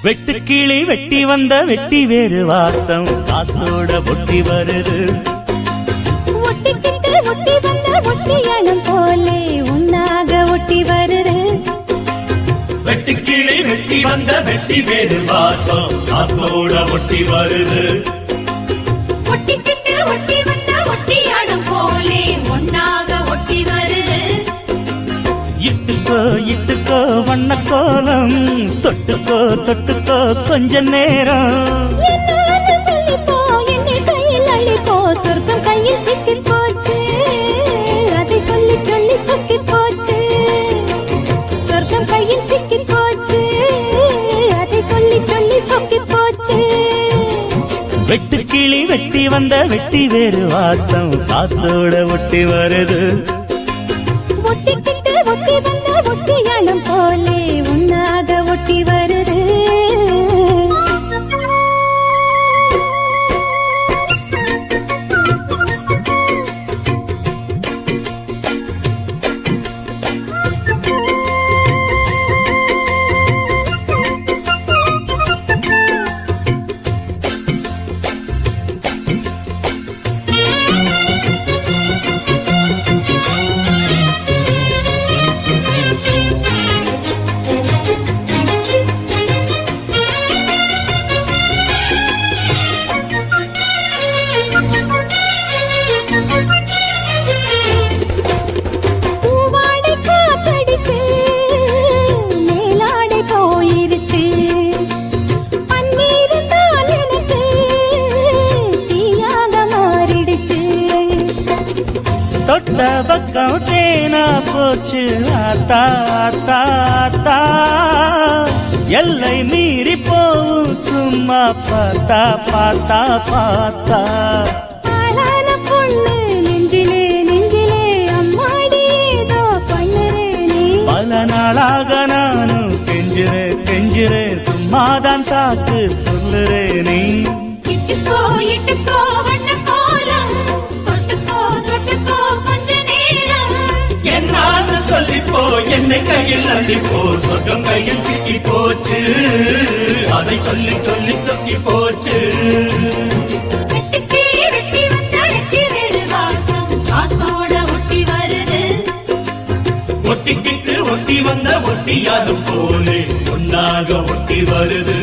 வெட்டு கிளி வெட்டி வந்த வெட்டி வேறு வாசம் காத்தோட ஒட்டி வருது ஒட்டிக்கிட்டு ஒட்டி வந்த ஒட்டியானம் போலே உன்னாக ஒட்டி வருது வெட்டு கிளி வெட்டி வந்த வெட்டி வேறு வாசம் காத்தோட ஒட்டி வருது ஒட்டிக்கிட்டு ஒட்டி வந்த ஒட்டியானம் போலே ஒன்னாக ஒட்டி வருது இட்டுக்கோ வண்ண கோலம் தொட்டுக்கோ தொட்டுக்கோ கொஞ்ச நேரம் என்னான்னு சொல்லிப்போ என்னை கையில் அள்ளிப்போ சொர்க்கம் கையில் சிக்கி போச்சு அதை சொல்லி சொல்லி சொக்கி போச்சு சொர்க்கம் கையில் சிக்கி போச்சு அதை சொல்லி சொல்லி சொக்கி போச்சு வெட்டு கிளி வெட்டி வந்த வெட்டி வேறு வாசம் காத்தோட ஒட்டி வருது ஒட்டிக்கிட்டு ஒட்டி வந்த ஒட்டியானம் போலே உன்னாக ஒட்டி வருது பூவாடை காத்தடிச்சு மேலாடை போயிருச்சு பன்னீர் தான் எனக்கு தீயாக மாறிடுச்சு தொட்ட பக்கம் தேனா போச்சு ஆத்தா ஆத்தா ஆத்தா எல்லை மீறி போவும் சும்மா பார்த்தா பார்த்தா பார்த்தா ஆளான பொண்ணு நெஞ்சிலே நெஞ்சிலே அம்மாடி ஏதோ பண்ணுறே நீ பல நாளாக நானும் கெஞ்சுறேன் சும்மாதான் சாக்கு சொல்லுறே நீ இட்டுக்கோ வண்ண கோலம் தொட்டுக்கோ தொட்டுக்கோ கொஞ்ச நேரம் என்னான்னு சொல்லிப்போ என்னை கையில் அள்ளிப்போ சொர்க்கம் கையில் சிக்கி போச்சு அதை சொல்லி சொல்லி சொக்கி போச்சு வெட்டுக்கிளி வெட்டி வந்த வெட்டி வேறு வாசம் காத்தோட ஒட்டி வருது ஒட்டிக்கிட்டு ஒட்டி வந்த ஒட்டியாலும் போலே ஒன்னாக ஒட்டி வருது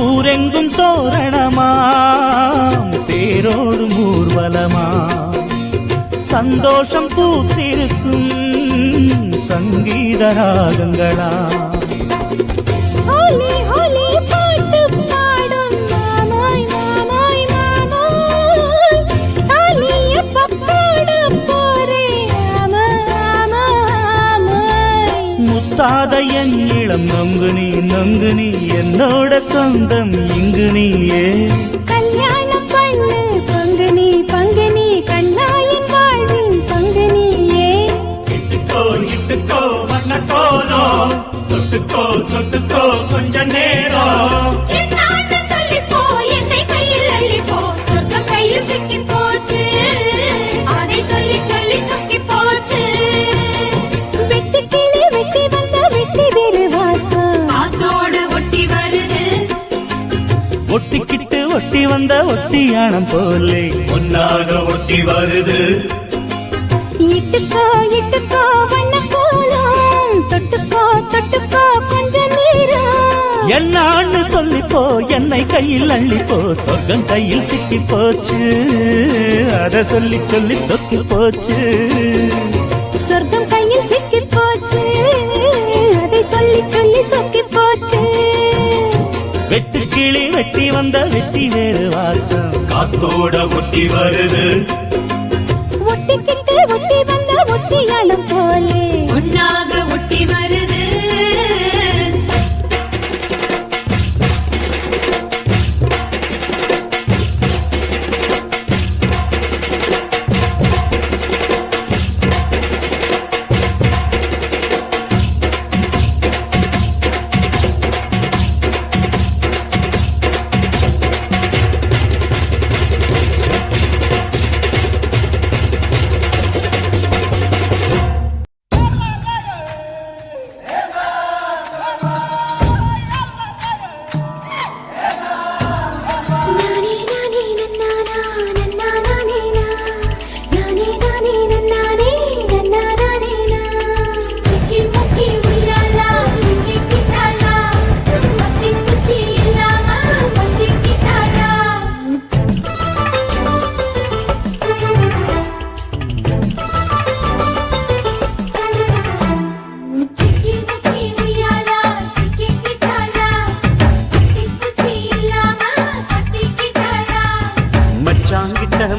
ஊரெங்கும் தோரணமாம் தேரோடும் ஊர்வலமா சந்தோஷம் பூத்திருக்கும் சங்கீத ராகங்களா ஹோலி ஹோலி பாட்டு பாடும் மாமோய் மாமோய் மாமோய் தாலி எப்ப போட போறே ஆமா ஆமா ஆமோய் முத்தாத என் இளம் நொங்கு நீ என்னோட சொந்தம் இங்கு நீயே கல்யாணம் பண்ணு பங்கு நீ கண்ணாயின் வாழ்வின் பங்கு நீயே இட்டுக்கோ வண்ண கோலம் தொட்டுக்கோ தொட்டுக்கோ கொஞ்ச நேரம் என்னான்னு ஒட்டியானம் போலே ஒன்னாக ஒட்டி வருது. இட்டுக்கோ இட்டுக்கோ வண்ண கோலம், தொட்டுக்கோ தொட்டுக்கோ கொஞ்ச நீரம். என்னான்னு சொல்லிப்போ என்னை கையில் அள்ளிப்போ, சொர்க்கம் கையில் சிக்கி போச்சு, அத சொல்லி சொல்லி சொக்கி போச்சு. சொர்க்கம் கையில் சிக்கி போச்சு, அதை சொல்லி சொல்லி சொக்கி போச்சு. வெட்டு கிளி வெட்டி வந்த வெட்டி வேறு வாசம் காத்தோட ஒட்டி வருது. ஒட்டிக்கிட்டு ஒட்டி வந்த ஒட்டியானம் போலே ஒன்னாக ஒட்டி வருது.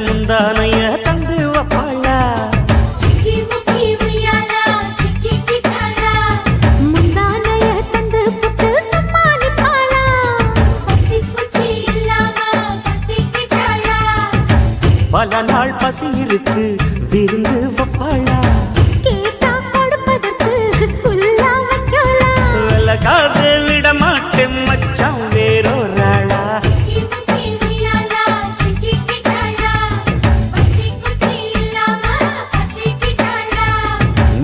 முந்தானைய தந்து வப்பாளா, முந்தானைய தந்து புட்டு சம்மானிப்பாளா, பல நாள் பசி இருக்கு விருந்து வப்பாளா, கேட்டா கொடுப்பதற்கு புல்லா வைக்கலாம். விலகாது விட மாட்டேன் மச்சான் வேறொராளா.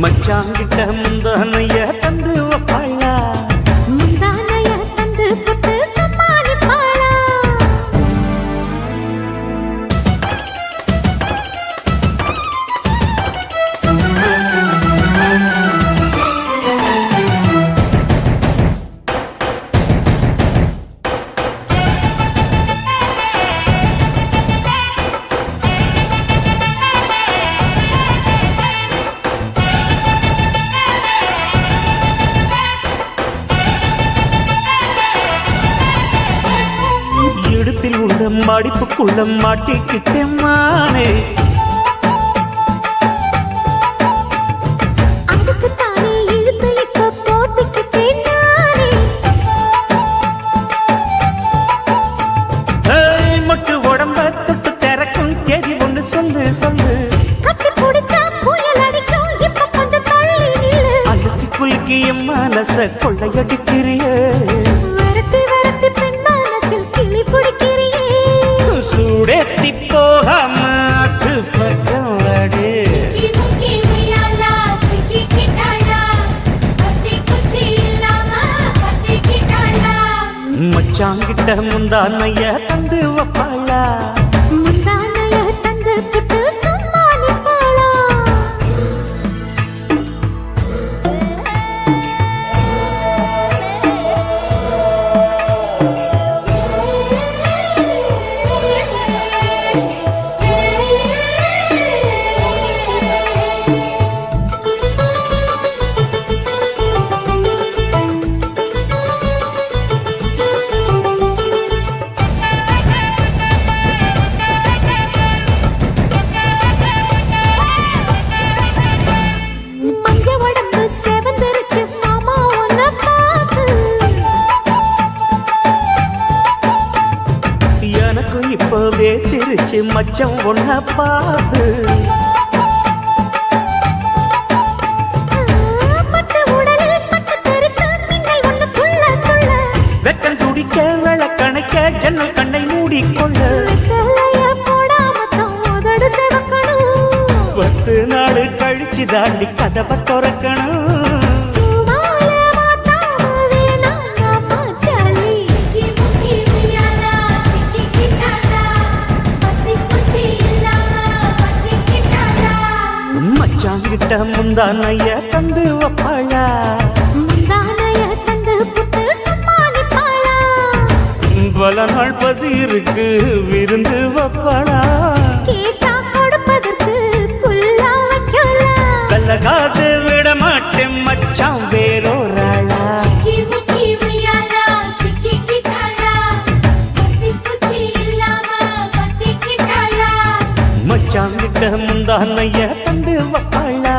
மச்சாங்கிட்ட முந்தானைய தந்து வப்பாளா, முந்தானைய தந்து புட்டு சம்மானிப்பாளா. இடுப்பில் உள்ள மடிப்புக்குள்ள மாட்டிக்கிட்டேன் மானே, அதுக்குத்தானே இழுத்து இப்ப போத்திக்கிட்டேன் நானே. மொட்டு உடம்ப தொட்டு திறக்கும் தேதி ஒன்று சொல்லு சொல்லு, கட்டி பிடிச்சா புயல் அடிக்கும் இப்ப கொஞ்சம் தள்ளி நில்லு. அழுத்தி குலுக்கி என் மனச கொள்ளையடிக்கிறியே, விரட்டி விரட்டி பெண் மனசில் கிளி பிடிக்கிறியே. சூடேத்தி போகாம அது பக்கம் வாடு. மச்சாங்கிட்ட முந்தானைய தந்து வப்பாளா, முந்தானைய தந்து புட்டு சம்மானிப்பாளா. மஞ்ச உடம்பு செவந்திருச்சு மாமா உன்னை பார்த்து. எனக்கு இப்பவே திருச்சு மச்சம் ஒன்ன பாது. பட்டு உடலில் பட்டு தெரித்து மின்னல் ஒண்ணு துள்ள துள்ள. வெக்கம் துடிக்க விளக்கணைக்க ஜன்னல் கண்ணை மூடிக்கொள்ள, வெத்தலைய போடாமத்தான் உதடு சிவக்கணும். 10 நாள் கழிச்சு தாண்டி கதவை திறக்கணும். பூவால மாத்தாம வேணாம் மாமா சாலி. முந்தானைய தந்து வப்பாளா முந்தானைய தந்து புட்டு சும்மா நிப்பாளா பல நாள் பசி இருக்கு விருந்து வப்பாளா கேட்டா கொடுப்பதற்கு புல்லா வைக்கல கல்ல காத்து விட மாட்டேன் மச்சான் வேறோராளா சிக்கி உய்யாலா சிக்கி கிட்டாளா பத்தி குச்சி இல்லாம பத்தி கிட்டாளா மச்சான் கிட்ட முந்தானைய தந்து வப்பாளா